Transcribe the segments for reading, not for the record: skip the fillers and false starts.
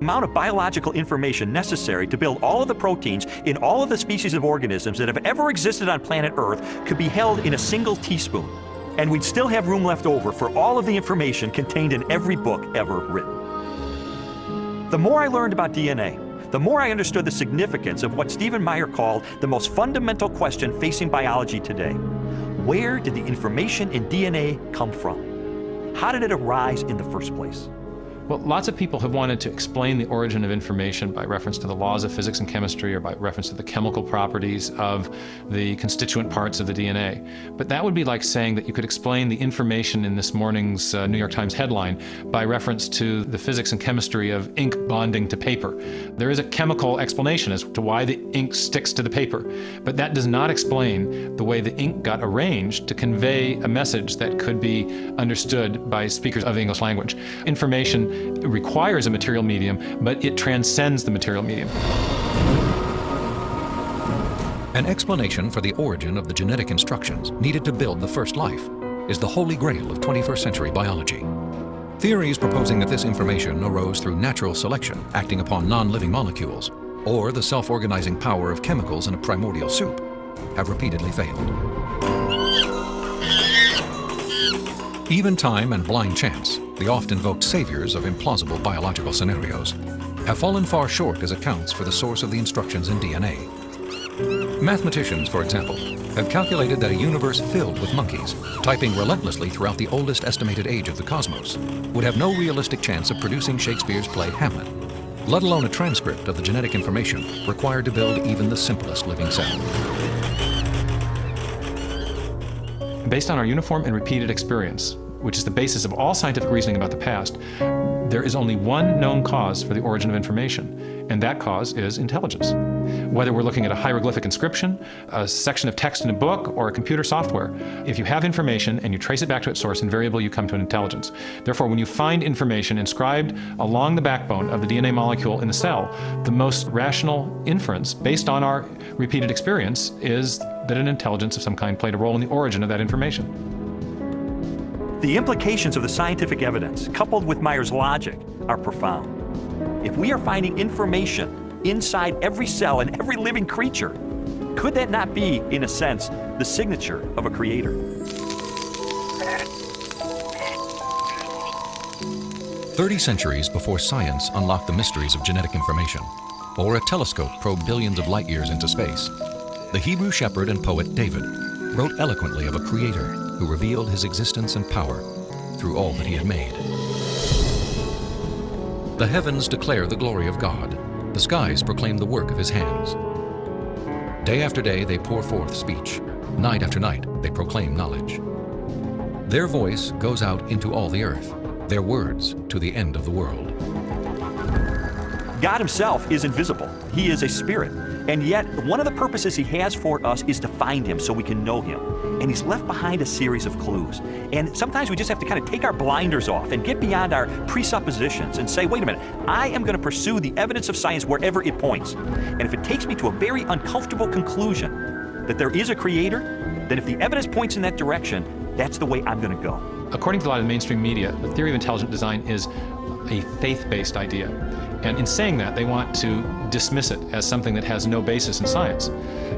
amount of biological information necessary to build all of the proteins in all of the species of organisms that have ever existed on planet Earth could be held in a single teaspoon. And we'd still have room left over for all of the information contained in every book ever written. The more I learned about DNA, the more I understood the significance of what Stephen Meyer called the most fundamental question facing biology today. Where did the information in DNA come from? How did it arise in the first place? Well, lots of people have wanted to explain the origin of information by reference to the laws of physics and chemistry or by reference to the chemical properties of the constituent parts of the DNA. But that would be like saying that you could explain the information in this morning's New York Times headline by reference to the physics and chemistry of ink bonding to paper. There is a chemical explanation as to why the ink sticks to the paper, but that does not explain the way the ink got arranged to convey a message that could be understood by speakers of the English language. Information requires a material medium, but it transcends the material medium. An explanation for the origin of the genetic instructions needed to build the first life is the holy grail of 21st century biology. Theories proposing that this information arose through natural selection acting upon non-living molecules, or the self-organizing power of chemicals in a primordial soup, have repeatedly failed. Even time and blind chance, the oft-invoked saviors of implausible biological scenarios, have fallen far short as accounts for the source of the instructions in DNA. Mathematicians, for example, have calculated that a universe filled with monkeys, typing relentlessly throughout the oldest estimated age of the cosmos, would have no realistic chance of producing Shakespeare's play Hamlet, let alone a transcript of the genetic information required to build even the simplest living cell. Based on our uniform and repeated experience, which is the basis of all scientific reasoning about the past, there is only one known cause for the origin of information, and that cause is intelligence. Whether we're looking at a hieroglyphic inscription, a section of text in a book, or a computer software, if you have information and you trace it back to its source, invariably you come to an intelligence. Therefore, when you find information inscribed along the backbone of the DNA molecule in the cell, the most rational inference, based on our repeated experience, is that an intelligence of some kind played a role in the origin of that information. The implications of the scientific evidence, coupled with Meyer's logic, are profound. If we are finding information inside every cell and every living creature, could that not be, in a sense, the signature of a creator? "30 centuries before science unlocked the mysteries of genetic information, or a telescope probed billions of light years into space, the Hebrew shepherd and poet David wrote eloquently of a creator who revealed his existence and power through all that he had made. The heavens declare the glory of God. The skies proclaim the work of his hands. Day after day they pour forth speech. Night after night they proclaim knowledge. Their voice goes out into all the earth, their words to the end of the world." God himself is invisible. He is a spirit. And yet, one of the purposes he has for us is to find him so we can know him. And he's left behind a series of clues. And sometimes we just have to kind of take our blinders off and get beyond our presuppositions and say, wait a minute, I am going to pursue the evidence of science wherever it points. And if it takes me to a very uncomfortable conclusion that there is a creator, then if the evidence points in that direction, that's the way I'm going to go. According to a lot of the mainstream media, the theory of intelligent design is a faith-based idea. And in saying that, they want to dismiss it as something that has no basis in science.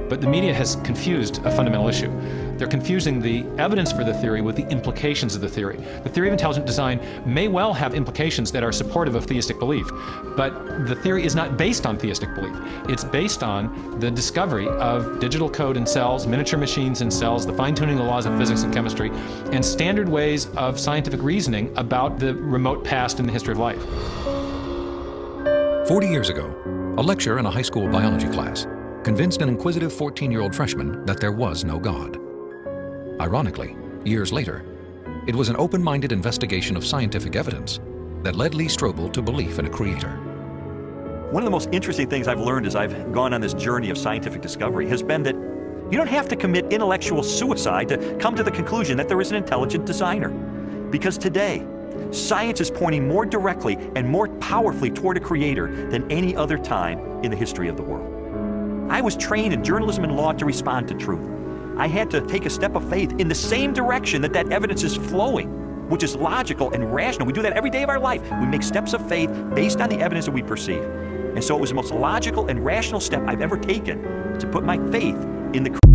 But the media has confused a fundamental issue. They're confusing the evidence for the theory with the implications of the theory. The theory of intelligent design may well have implications that are supportive of theistic belief, but the theory is not based on theistic belief. It's based on the discovery of digital code in cells, miniature machines in cells, the fine-tuning of the laws of physics and chemistry, and standard ways of scientific reasoning about the remote past in the history of life. 40 years ago, a lecturer in a high school biology class convinced an inquisitive 14-year-old freshman that there was no God. Ironically, years later, it was an open-minded investigation of scientific evidence that led Lee Strobel to belief in a creator. One of the most interesting things I've learned as I've gone on this journey of scientific discovery has been that you don't have to commit intellectual suicide to come to the conclusion that there is an intelligent designer. Because today, science is pointing more directly and more powerfully toward a creator than any other time in the history of the world. I was trained in journalism and law to respond to truth. I had to take a step of faith in the same direction that evidence is flowing. which is logical and rational. We do that every day of our life. We make steps of faith based on the evidence that we perceive. And so it was the most logical and rational step I've ever taken to put my faith in the